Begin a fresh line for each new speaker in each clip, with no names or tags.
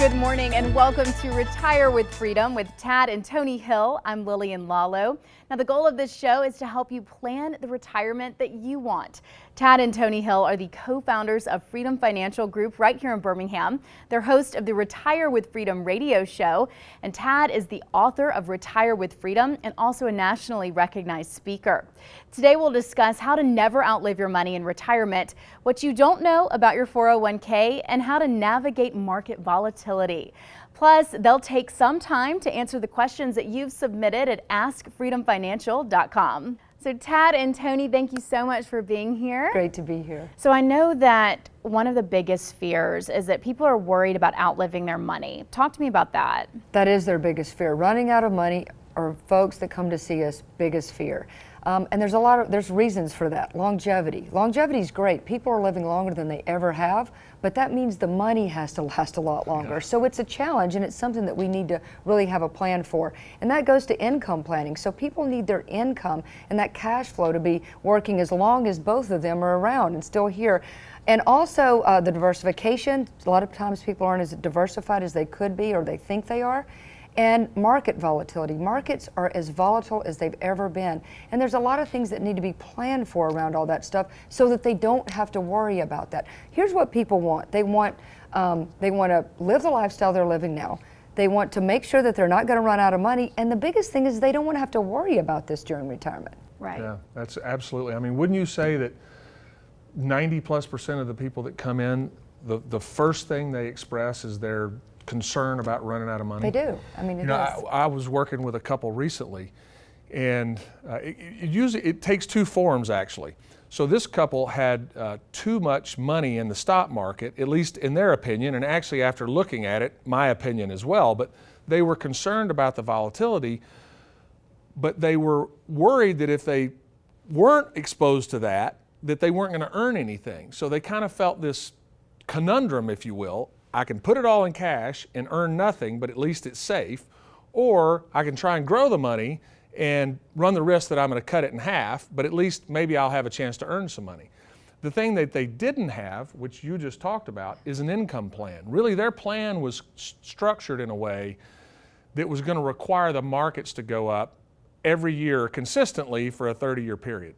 Good morning and welcome to Retire with Freedom with Tad and Tony Hill. I'm Lillian Lalo. Now the goal of this show is to help you plan the retirement that you want. Tad and Tony Hill are the co-founders of Freedom Financial Group right here in Birmingham. They're host of the Retire with Freedom radio show, and Tad is the author of Retire with Freedom and also a nationally recognized speaker. Today we'll discuss how to never outlive your money in retirement, what you don't know about your 401k, and how to navigate market volatility. Plus, they'll take some time to answer the questions that you've submitted at askfreedomfinancial.com. So Tad and Tony, thank you so much for being here.
Great to be here.
So I know that one of the biggest fears is that people are worried about outliving their money. Talk to me about that.
That is their biggest fear. Running out of money are folks that come to see us biggest fear. And there's reasons for that. Longevity. Longevity is great. People are living longer than they ever have, but that means the money has to last a lot longer. So it's a challenge, and it's something that we need to really have a plan for. And that goes to income planning. So people need their income and that cash flow to be working as long as both of them are around and still here. And also the diversification. A lot of times people aren't as diversified as they could be or they think they are. And market volatility. Markets are as volatile as they've ever been. And there's a lot of things that need to be planned for around all that stuff so that they don't have to worry about that. Here's what people want. They want to live the lifestyle they're living now. They want to make sure that they're not going to run out of money. And the biggest thing is they don't want to have to worry about this during retirement.
Right.
Yeah, that's absolutely. I mean, wouldn't you say that 90+% of the people that come in, the first thing they express is their concern about running out of money?
They do. I mean,
I was working with a couple recently, and it takes two forms actually. So this couple had too much money in the stock market, at least in their opinion, and actually after looking at it, my opinion as well, but they were concerned about the volatility, but they were worried that if they weren't exposed to that they weren't going to earn anything. So they kind of felt this conundrum, if you will. I can put it all in cash and earn nothing, but at least it's safe, or I can try and grow the money and run the risk that I'm going to cut it in half, but at least maybe I'll have a chance to earn some money. The thing that they didn't have, which you just talked about, is an income plan. Really, their plan was structured in a way that was going to require the markets to go up every year consistently for a 30-year period.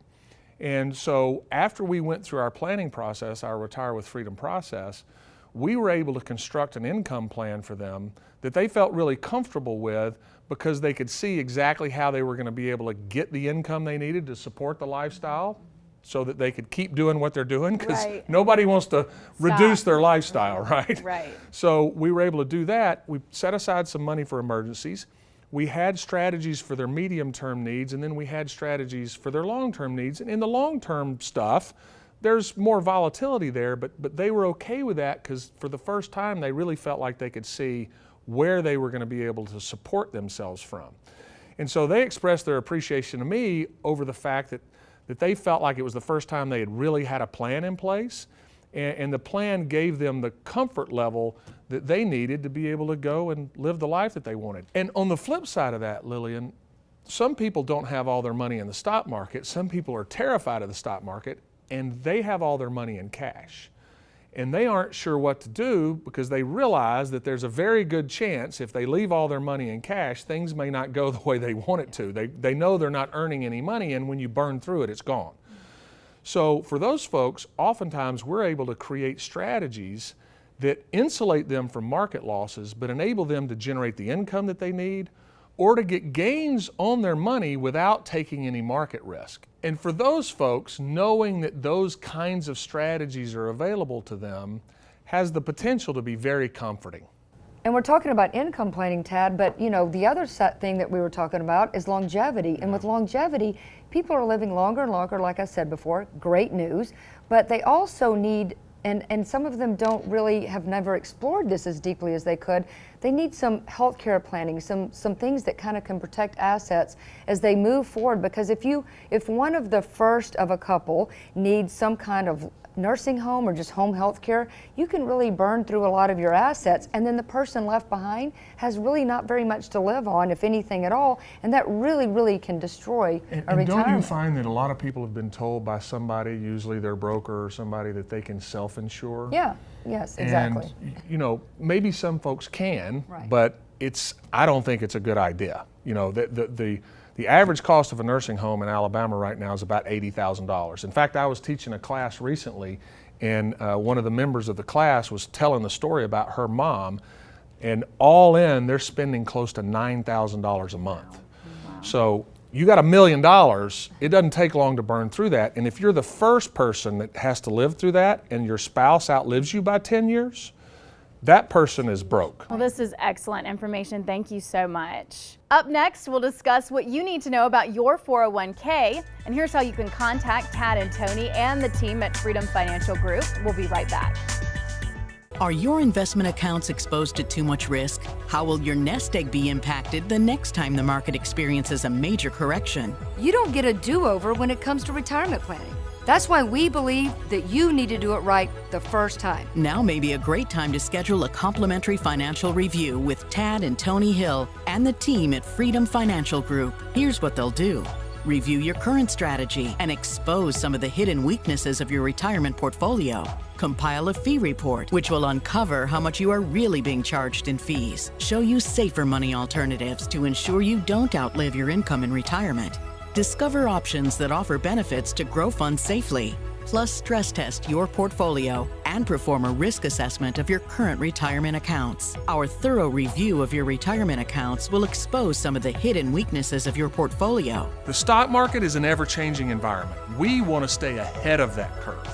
And so after we went through our planning process, our Retire with Freedom process, we were able to construct an income plan for them that they felt really comfortable with because they could see exactly how they were going to be able to get the income they needed to support the lifestyle so that they could keep doing what they're doing, because nobody wants to reduce their lifestyle, right?
Right.
So we were able to do that. We set aside some money for emergencies. We had strategies for their medium-term needs, and then we had strategies for their long-term needs. And in the long-term stuff, there's more volatility there, but they were okay with that because for the first time they really felt like they could see where they were going to be able to support themselves from. And so they expressed their appreciation to me over the fact that they felt like it was the first time they had really had a plan in place, and the plan gave them the comfort level that they needed to be able to go and live the life that they wanted. And on the flip side of that, Lillian, some people don't have all their money in the stock market. Some people are terrified of the stock market, and they have all their money in cash. And they aren't sure what to do because they realize that there's a very good chance if they leave all their money in cash, things may not go the way they want it to. They know they're not earning any money, and when you burn through it, it's gone. So for those folks, oftentimes we're able to create strategies that insulate them from market losses, but enable them to generate the income that they need, or to get gains on their money without taking any market risk. And for those folks, knowing that those kinds of strategies are available to them has the potential to be very comforting.
And we're talking about income planning, Tad, but the other thing that we were talking about is longevity. And with longevity, people are living longer and longer, like I said before, great news, but they also need, and some of them have never explored this as deeply as they could. They need some healthcare planning, some things that kind of can protect assets as they move forward. Because if one of the first of a couple needs some kind of nursing home or just home health care, you can really burn through a lot of your assets, and then the person left behind has really not very much to live on, if anything at all, and that really, really can destroy a retirement.
Don't you find that a lot of people have been told by somebody, usually their broker or somebody, that they can self-insure?
Yeah, yes, exactly.
And, you know, maybe some folks can,
Right.
but I don't think it's a good idea. You know, the average cost of a nursing home in Alabama right now is about $80,000. In fact, I was teaching a class recently, and one of the members of the class was telling the story about her mom, and all in, they're spending close to $9,000 a month. Wow. So you got $1 million, it doesn't take long to burn through that. And if you're the first person that has to live through that and your spouse outlives you by 10 years, that person is broke.
Well, this is excellent information. Thank you so much. Up next, we'll discuss what you need to know about your 401k, and here's how you can contact Tad and Tony and the team at Freedom Financial Group. We'll be right back.
Are your investment accounts exposed to too much risk? How will your nest egg be impacted the next time the market experiences a major correction?
You don't get a do-over when it comes to retirement planning. That's why we believe that you need to do it right the first time.
Now may be a great time to schedule a complimentary financial review with Tad and Tony Hill and the team at Freedom Financial Group. Here's what they'll do. Review your current strategy and expose some of the hidden weaknesses of your retirement portfolio. Compile a fee report, which will uncover how much you are really being charged in fees. Show you safer money alternatives to ensure you don't outlive your income in retirement. Discover options that offer benefits to grow funds safely. Plus, stress test your portfolio and perform a risk assessment of your current retirement accounts. Our thorough review of your retirement accounts will expose some of the hidden weaknesses of your portfolio.
The stock market is an ever-changing environment. We want to stay ahead of that curve.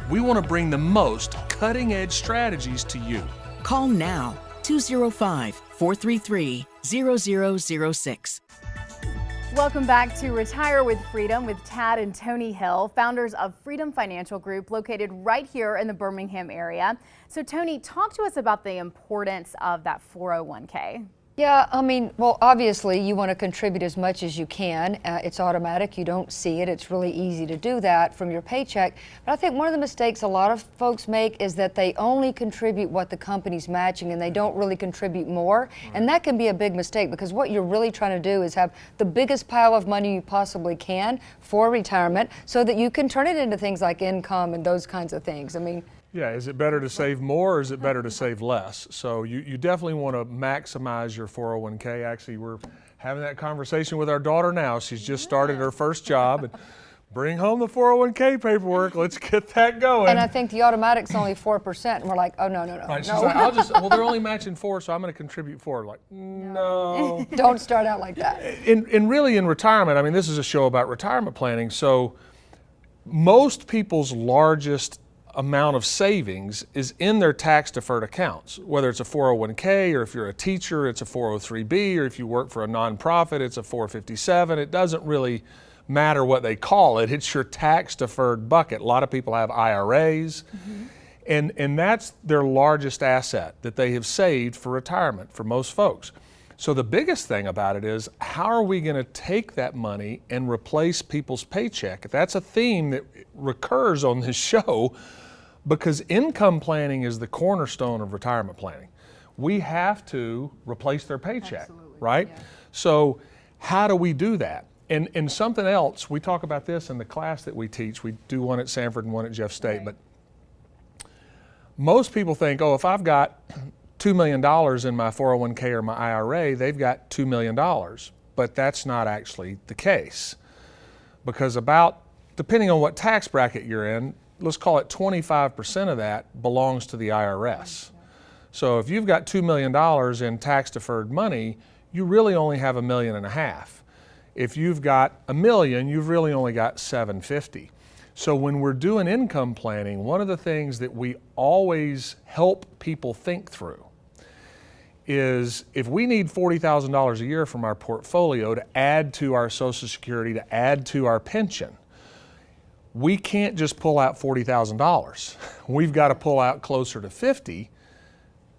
We want to bring the most cutting-edge strategies to you.
Call now, 205-433-0006.
Welcome back to Retire with Freedom with Tad and Tony Hill, founders of Freedom Financial Group, located right here in the Birmingham area. So Tony, talk to us about the importance of that 401k.
Yeah, I mean, well, obviously you want to contribute as much as you can. It's automatic, you don't see it. It's really easy to do that from your paycheck. But I think one of the mistakes a lot of folks make is that they only contribute what the company's matching and they don't really contribute more. And that can be a big mistake, because what you're really trying to do is have the biggest pile of money you possibly can for retirement so that you can turn it into things like income and those kinds of things. I mean,
yeah, is it better to save more or is it better to save less? So you definitely want to maximize your 401k. Actually, we're having that conversation with our daughter now. She's just started her first job. And bring home the 401k paperwork. Let's get that going.
And I think the automatic's only 4%. And we're like, oh, no.
Right, she's like, well, they're only matching 4, so I'm going to contribute 4. Like, no.
Don't start out like that.
And really in retirement, I mean, this is a show about retirement planning. So most people's largest amount of savings is in their tax deferred accounts, whether it's a 401k, or if you're a teacher, it's a 403b, or if you work for a nonprofit, it's a 457. It doesn't really matter what they call it. It's your tax deferred bucket. A lot of people have IRAs, and that's their largest asset that they have saved for retirement for most folks. So the biggest thing about it is, how are we going to take that money and replace people's paycheck? That's a theme that recurs on this show, because income planning is the cornerstone of retirement planning. We have to replace their paycheck.
Absolutely.
Right?
Yeah.
So how do we do that? And something else, we talk about this in the class that we teach. We do one at Sanford and one at Jeff State.
Right.
But most people think, oh, if I've got $2 million in my 401k or my IRA, they've got $2 million. But that's not actually the case. Because depending on what tax bracket you're in, let's call it 25% of that belongs to the IRS. So if you've got $2 million in tax deferred money, you really only have $1.5 million. If you've got $1 million, you've really only got $750,000. So when we're doing income planning, one of the things that we always help people think through is, if we need $40,000 a year from our portfolio to add to our Social Security, to add to our pension, we can't just pull out $40,000. We've got to pull out closer to $50,000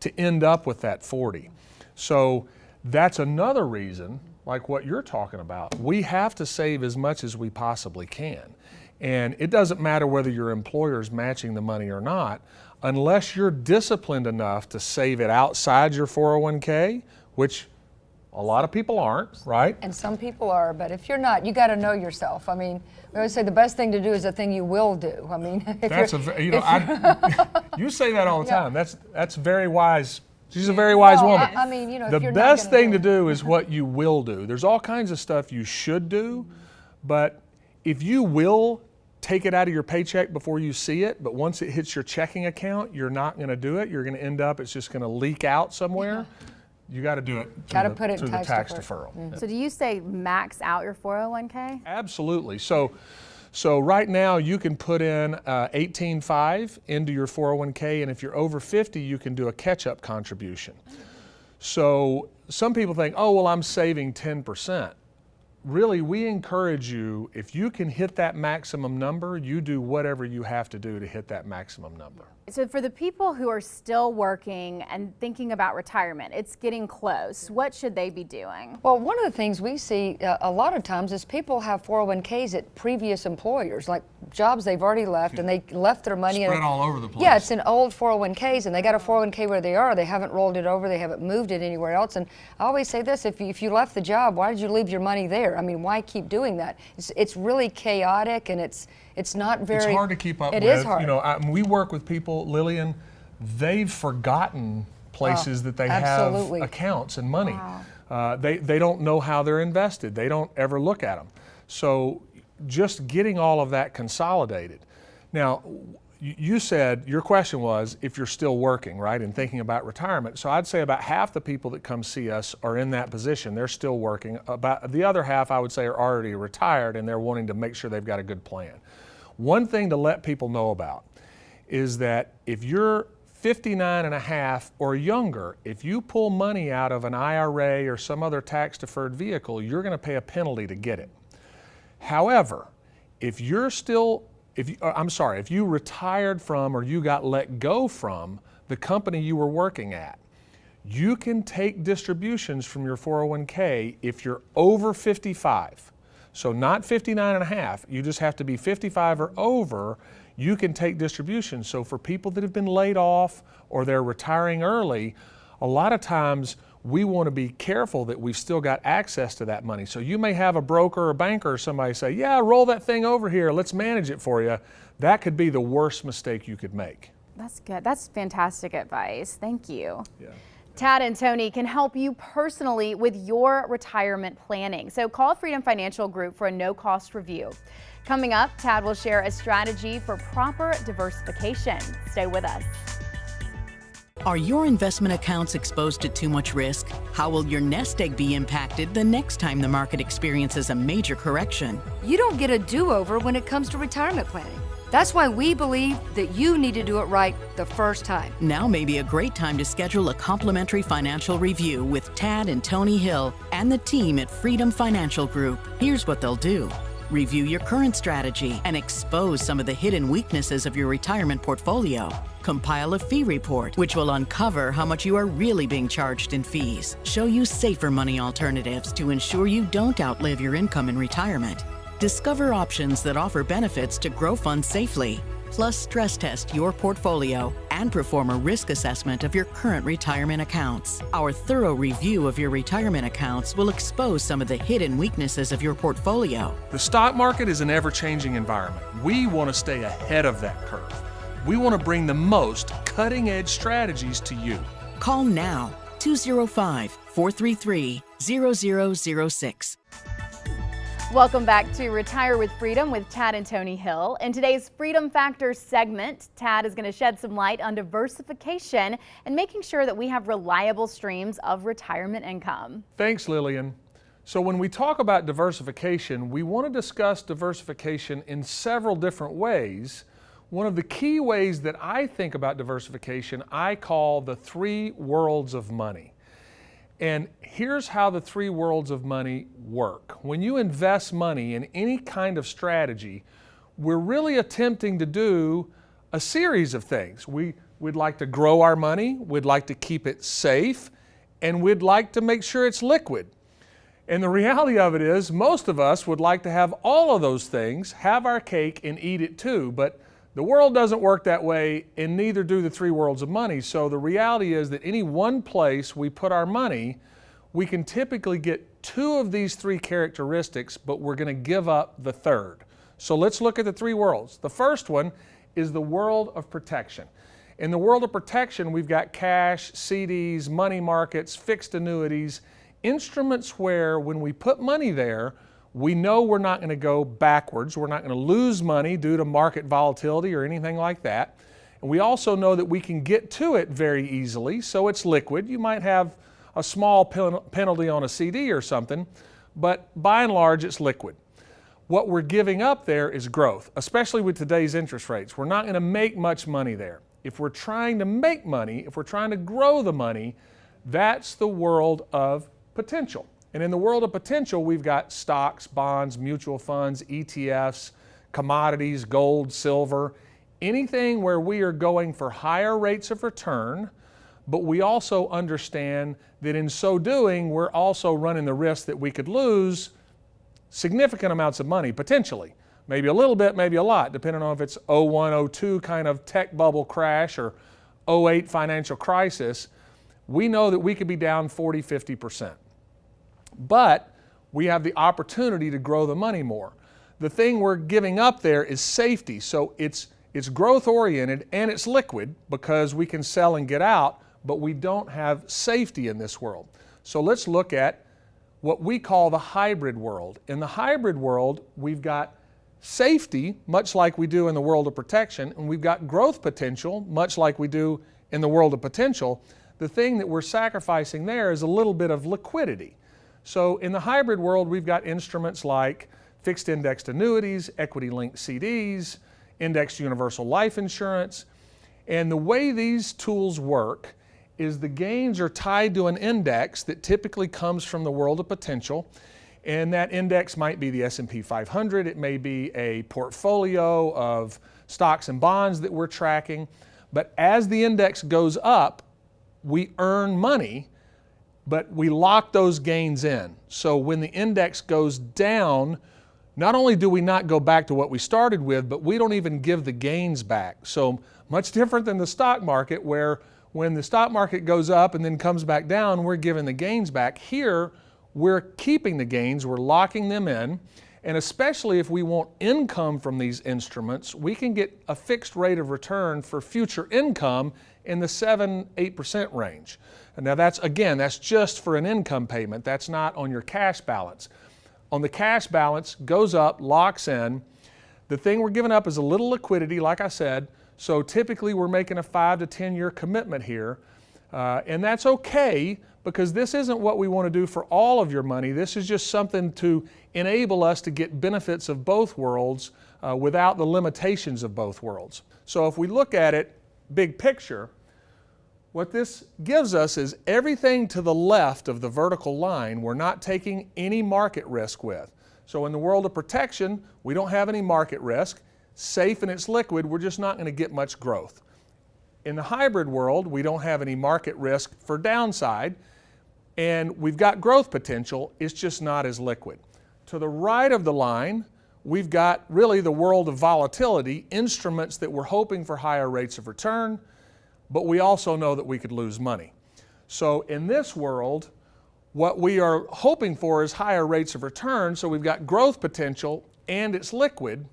to end up with that $40,000. So that's another reason, like what you're talking about, we have to save as much as we possibly can. And it doesn't matter whether your employer is matching the money or not, unless you're disciplined enough to save it outside your 401k, which a lot of people aren't, right?
And some people are, but if you're not, you got to know yourself. I mean, we always say the best thing to do is the thing you will do. I mean, if
That's
you're,
you say that all the time. That's very wise. She's a very wise woman.
I mean, you know,
The
if you're
best
not gonna
thing to do is what you will do. There's all kinds of stuff you should do, but if you will take it out of your paycheck before you see it, but once it hits your checking account, you're not going to do it. You're going to end up, it's just going to leak out somewhere. You got to do it through the tax deferral.
So do you say max out your 401k?
Absolutely. So right now you can put in 18.5 into your 401k, and if you're over 50, you can do a catch-up contribution. So some people think, oh, well, I'm saving 10%. Really, we encourage you, if you can hit that maximum number, you do whatever you have to do to hit that maximum number.
So for the people who are still working and thinking about retirement, it's getting close. What should they be doing?
Well, one of the things we see a lot of times is people have 401ks at previous employers, like jobs they've already left, and they left their money
Spread all over the place.
Yeah, it's in old 401ks, and they got a 401k where they are. They haven't rolled it over. They haven't moved it anywhere else. And I always say this: if you left the job, why did you leave your money there? I mean, why keep doing that? It's really chaotic, and it's not very.
It's hard to keep up with.
It is hard.
You know, we work with people, Lillian, they've forgotten places that they
absolutely.
have accounts and money.
Wow.
They don't know how they're invested. They don't ever look at them. So just getting all of that consolidated. Now, you said, your question was if you're still working, right, and thinking about retirement. So I'd say about half the people that come see us are in that position. They're still working. About the other half, I would say, are already retired, and they're wanting to make sure they've got a good plan. One thing to let people know about is that if you're 59 and a half or younger, if you pull money out of an IRA or some other tax-deferred vehicle, you're going to pay a penalty to get it. However, if you retired from or you got let go from the company you were working at, you can take distributions from your 401k if you're over 55. So not 59 and a half, you just have to be 55 or over, you can take distributions. So for people that have been laid off or they're retiring early, a lot of times we want to be careful that we've still got access to that money. So you may have a broker or banker or somebody say, yeah, roll that thing over here, let's manage it for you. That could be the worst mistake you could make.
That's good. That's fantastic advice. Thank you.
Yeah.
Tad and Tony can help you personally with your retirement planning. So call Freedom Financial Group for a no-cost review. Coming up, Tad will share a strategy for proper diversification. Stay with us.
Are your investment accounts exposed to too much risk? How will your nest egg be impacted the next time the market experiences a major correction?
You don't get a do-over when it comes to retirement planning. That's why we believe that you need to do it right the first time.
Now may be a great time to schedule a complimentary financial review with Tad and Tony Hill and the team at Freedom Financial Group. Here's what they'll do. Review your current strategy and expose some of the hidden weaknesses of your retirement portfolio. Compile a fee report, which will uncover how much you are really being charged in fees. Show you safer money alternatives to ensure you don't outlive your income in retirement. Discover options that offer benefits to grow funds safely. Plus, stress test your portfolio and perform a risk assessment of your current retirement accounts. Our thorough review of your retirement accounts will expose some of the hidden weaknesses of your portfolio.
The stock market is an ever-changing environment. We want to stay ahead of that curve. We want to bring the most cutting-edge strategies to you.
Call now, 205-433-0006.
Welcome back to Retire with Freedom with Tad and Tony Hill. In today's Freedom Factor segment, Tad is going to shed some light on diversification and making sure that we have reliable streams of retirement income.
Thanks, Lillian. So when we talk about diversification, we want to discuss diversification in several different ways. One of the key ways that I think about diversification, I call the three worlds of money. And here's how the three worlds of money work. When you invest money in any kind of strategy, we're really attempting to do a series of things. We'd like to grow our money, we'd like to keep it safe, and we'd like to make sure it's liquid. And the reality of it is, most of us would like to have all of those things, have our cake and eat it too, but the world doesn't work that way, and neither do the three worlds of money. So the reality is that any one place we put our money, we can typically get two of these three characteristics, but we're going to give up the third. So let's look at the three worlds. The first one is the world of protection. In the world of protection, we've got cash, CDs, money markets, fixed annuities, instruments where when we put money there, we know we're not going to go backwards. We're not going to lose money due to market volatility or anything like that. And we also know that we can get to it very easily, so it's liquid. You might have a small penalty on a CD or something, but by and large, it's liquid. What we're giving up there is growth, especially with today's interest rates. We're not going to make much money there. If we're trying to make money, if we're trying to grow the money, that's the world of potential. And in the world of potential, we've got stocks, bonds, mutual funds, ETFs, commodities, gold, silver, anything where we are going for higher rates of return, but we also understand that in so doing, we're also running the risk that we could lose significant amounts of money, potentially. Maybe a little bit, maybe a lot, depending on if it's 01, 02 kind of tech bubble crash or 08 financial crisis. We know that we could be down 40, 50%. But we have the opportunity to grow the money more. The thing we're giving up there is safety. So it's growth oriented and it's liquid because we can sell and get out, but we don't have safety in this world. So let's look at what we call the hybrid world. In the hybrid world, we've got safety, much like we do in the world of protection, and we've got growth potential, much like we do in the world of potential. The thing that we're sacrificing there is a little bit of liquidity. So in the hybrid world, we've got instruments like fixed indexed annuities, equity-linked CDs, indexed universal life insurance. And the way these tools work is the gains are tied to an index that typically comes from the world of potential. And that index might be the S&P 500. It may be a portfolio of stocks and bonds that we're tracking. But as the index goes up, we earn money, but we lock those gains in. So when the index goes down, not only do we not go back to what we started with, but we don't even give the gains back. So much different than the stock market, where when the stock market goes up and then comes back down, we're giving the gains back. Here, we're keeping the gains, we're locking them in, and especially if we want income from these instruments, we can get a fixed rate of return for future income in the 7-8% range. And now that's just for an income payment. That's not on your cash balance. On the cash balance, goes up, locks in. The thing we're giving up is a little liquidity, like I said, so typically we're making a 5 to 10 year commitment here, and that's okay, because this isn't what we want to do for all of your money. This is just something to enable us to get benefits of both worlds without the limitations of both worlds. So if we look at it big picture, what this gives us is everything to the left of the vertical line we're not taking any market risk with. So in the world of protection, we don't have any market risk. Safe and it's liquid, we're just not going to get much growth. In the hybrid world, we don't have any market risk for downside, and we've got growth potential, it's just not as liquid. To the right of the line, we've got really the world of volatility, instruments that we're hoping for higher rates of return, but we also know that we could lose money. So in this world, what we are hoping for is higher rates of return, so we've got growth potential and it's liquid,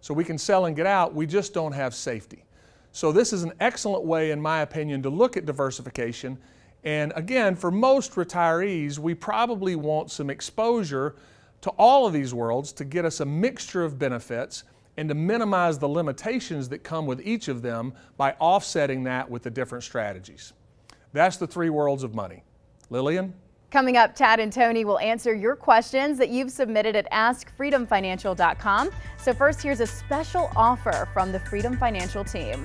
so we can sell and get out, we just don't have safety. So this is an excellent way, in my opinion, to look at diversification. And again, for most retirees, we probably want some exposure to all of these worlds to get us a mixture of benefits and to minimize the limitations that come with each of them by offsetting that with the different strategies. That's the three worlds of money. Lillian?
Coming up, Tad and Tony will answer your questions that you've submitted at AskFreedomFinancial.com. So first, here's a special offer from the Freedom Financial team.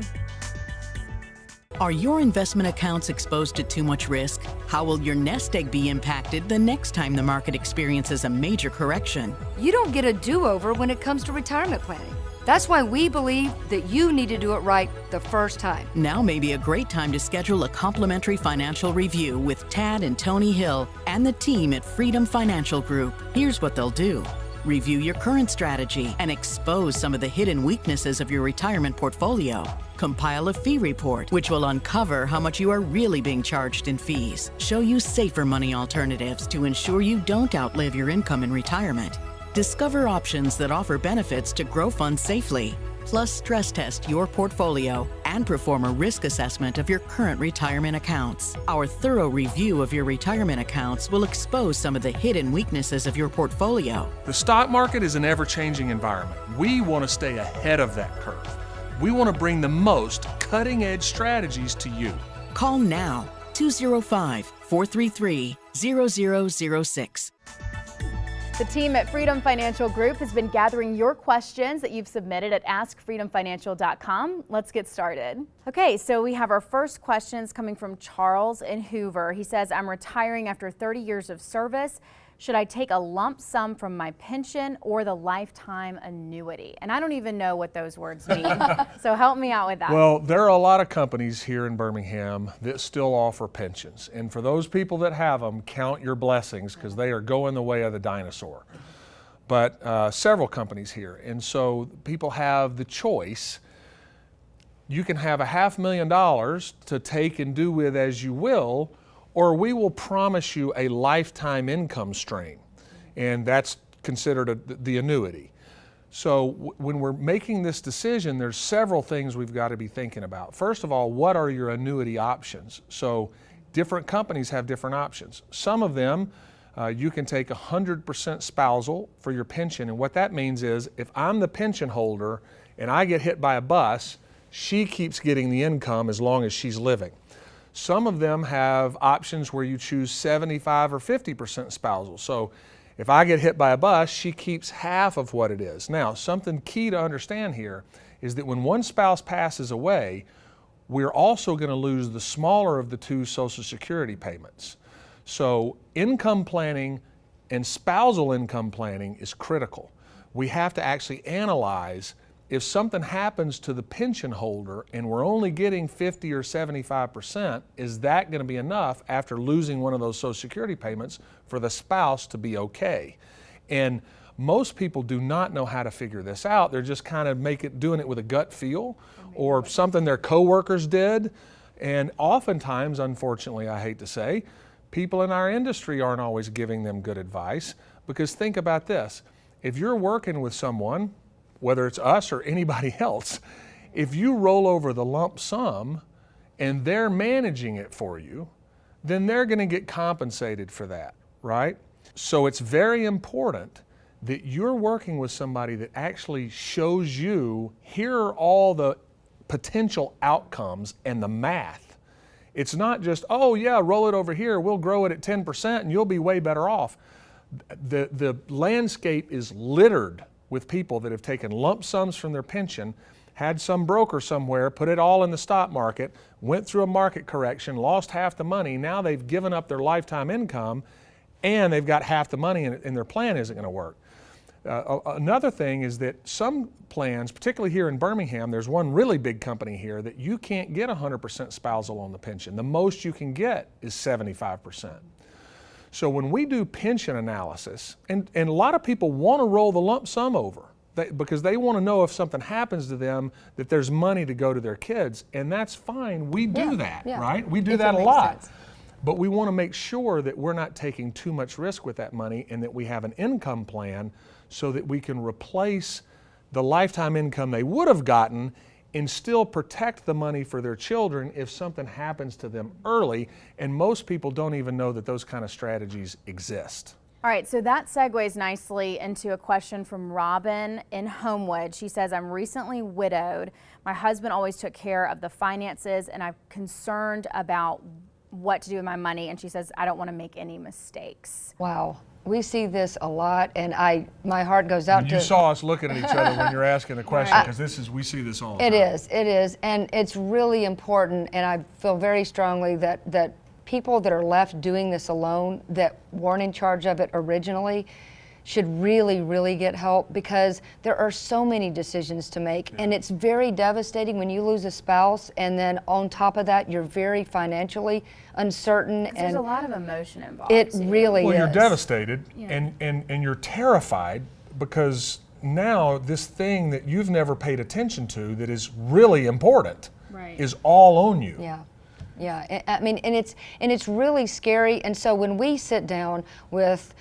Are your investment accounts exposed to too much risk? How will your nest egg be impacted the next time the market experiences a major correction?
You don't get a do-over when it comes to retirement planning. That's why we believe that you need to do it right the first time.
Now may be a great time to schedule a complimentary financial review with Tad and Tony Hill and the team at Freedom Financial Group. Here's what they'll do. Review your current strategy and expose some of the hidden weaknesses of your retirement portfolio. Compile a fee report, which will uncover how much you are really being charged in fees. Show you safer money alternatives to ensure you don't outlive your income in retirement. Discover options that offer benefits to grow funds safely. Plus, stress test your portfolio and perform a risk assessment of your current retirement accounts. Our thorough review of your retirement accounts will expose some of the hidden weaknesses of your portfolio.
The stock market is an ever-changing environment. We want to stay ahead of that curve. We want to bring the most cutting-edge strategies to you.
Call now, 205-433-0006.
The team at Freedom Financial Group has been gathering your questions that you've submitted at askfreedomfinancial.com. Let's get started. Okay, so we have our first questions coming from Charles in Hoover. He says, I'm retiring after 30 years of service. Should I take a lump sum from my pension or the lifetime annuity? And I don't even know what those words mean, so help me out with that.
Well, there are a lot of companies here in Birmingham that still offer pensions. And for those people that have them, count your blessings because they are going the way of the dinosaur. But several companies here. And so people have the choice. You can have $500,000 to take and do with as you will, or we will promise you a lifetime income stream, and that's considered the annuity. So when we're making this decision, there's several things we've got to be thinking about. First of all, what are your annuity options? So different companies have different options. Some of them, you can take 100% spousal for your pension, and what that means is if I'm the pension holder and I get hit by a bus, she keeps getting the income as long as she's living. Some of them have options where you choose 75 or 50% spousal. So if I get hit by a bus, she keeps half of what it is. Now, something key to understand here is that when one spouse passes away, we're also going to lose the smaller of the two Social Security payments. So income planning and spousal income planning is critical. We have to actually analyze if something happens to the pension holder and we're only getting 50 or 75%, is that going to be enough after losing one of those Social Security payments for the spouse to be okay? And most people do not know how to figure this out. They're just kind of doing it with a gut feel or something their coworkers did. And oftentimes, unfortunately, I hate to say, people in our industry aren't always giving them good advice, because think about this. If you're working with someone, whether it's us or anybody else, if you roll over the lump sum and they're managing it for you, then they're going to get compensated for that, right? So it's very important that you're working with somebody that actually shows you, here are all the potential outcomes and the math. It's not just, oh yeah, roll it over here, we'll grow it at 10% and you'll be way better off. The landscape is littered with people that have taken lump sums from their pension, had some broker somewhere, put it all in the stock market, went through a market correction, lost half the money. Now they've given up their lifetime income and they've got half the money and their plan isn't going to work. Another thing is that some plans, particularly here in Birmingham, there's one really big company here that you can't get 100% spousal on the pension. The most you can get is 75%. So when we do pension analysis, and a lot of people want to roll the lump sum over because they want to know if something happens to them that there's money to go to their kids, and that's fine. We do that, right? We do that a lot. Sense. But we want to make sure that we're not taking too much risk with that money and that we have an income plan so that we can replace the lifetime income they would have gotten and still protect the money for their children if something happens to them early. And most people don't even know that those kind of strategies exist.
All right, so that segues nicely into a question from Robin in Homewood. She says, I'm recently widowed. My husband always took care of the finances and I'm concerned about what to do with my money. And she says, I don't want to make any mistakes.
Wow. We see this a lot, and my heart goes out to...
You saw us looking at each other when you're asking the question, because we see this all the time.
It is, and it's really important, and I feel very strongly that people that are left doing this alone, that weren't in charge of it originally, should really, really get help, because there are so many decisions to make, and it's very devastating when you lose a spouse, and then on top of that, you're very financially uncertain.
There's a lot of emotion involved.
It
too.
really is.
Well, you're devastated and you're terrified, because now this thing that you've never paid attention to that is really important is all on you.
Yeah. Yeah, I mean, and it's really scary. And so when we sit down with,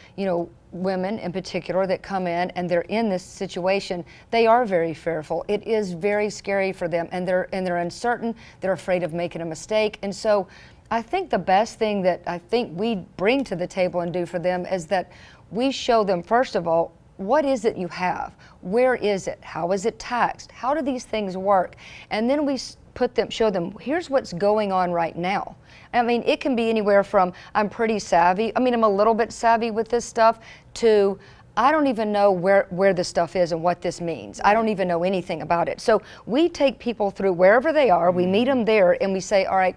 women in particular that come in and they're in this situation, they are very fearful. It is very scary for them, and they're uncertain. They're afraid of making a mistake. And so I think the best thing that I think we bring to the table and do for them is that we show them, first of all, what is it you have? Where is it? How is it taxed? How do these things work? And then we show them, here's what's going on right now. I mean, it can be anywhere from, I'm pretty savvy, I'm a little bit savvy with this stuff, to I don't even know where this stuff is and what this means. I don't even know anything about it. So we take people through wherever they are, we meet them there, and we say, all right,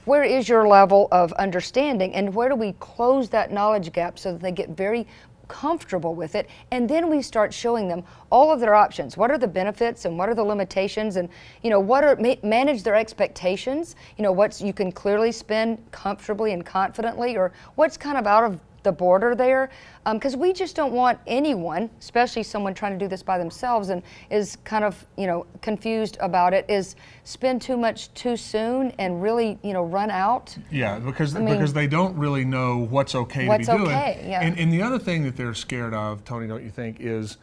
where is your level of understanding, and where do we close that knowledge gap so that they get very comfortable with it? And then we start showing them all of their options. What are the benefits and what are the limitations, and manage their expectations. What's you can clearly spend comfortably and confidently, or what's kind of out of the border there, because we just don't want anyone, especially someone trying to do this by themselves and is kind of confused about it, is spend too much too soon and really run out.
Yeah, because they don't really know what's okay to be doing.
Yeah.
And the other thing that they're scared of, Tony, don't you think, is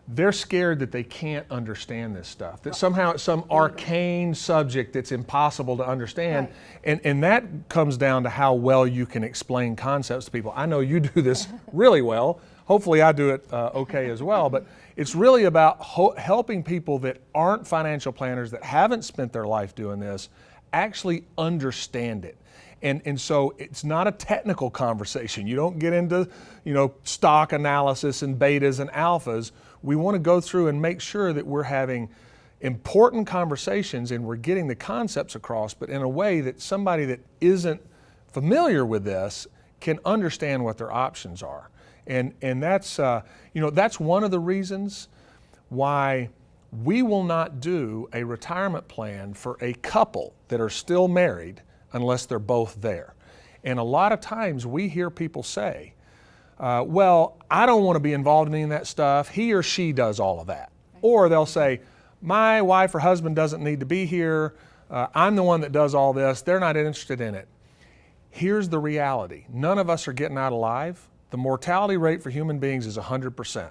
they're scared that they can't understand this stuff, that somehow it's some arcane subject that's impossible to understand. And that comes down to how well you can explain concepts to people. I know you do this really well. Hopefully I do it okay as well. But it's really about helping people that aren't financial planners, that haven't spent their life doing this, actually understand it. And so it's not a technical conversation. You don't get into, stock analysis and betas and alphas. We want to go through and make sure that we're having important conversations and we're getting the concepts across, but in a way that somebody that isn't familiar with this can understand what their options are. And that's, that's one of the reasons why we will not do a retirement plan for a couple that are still married unless they're both there. And a lot of times we hear people say, well, I don't want to be involved in any of that stuff. He or she does all of that. Or they'll say, my wife or husband doesn't need to be here. I'm the one that does all this. They're not interested in it. Here's the reality. None of us are getting out alive. The mortality rate for human beings is 100%.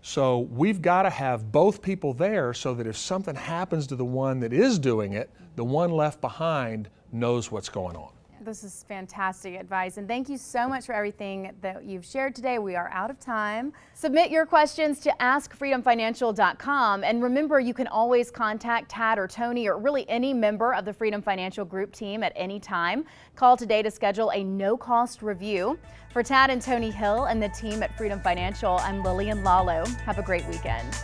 So we've got to have both people there so that if something happens to the one that is doing it, the one left behind knows what's going on.
This is fantastic advice, and thank you so much for everything that you've shared today. We are out of time. Submit your questions to askfreedomfinancial.com, and remember, you can always contact Tad or Tony or really any member of the Freedom Financial Group team at any time. Call today to schedule a no-cost review. For Tad and Tony Hill and the team at Freedom Financial, I'm Lillian Lalo. Have a great weekend.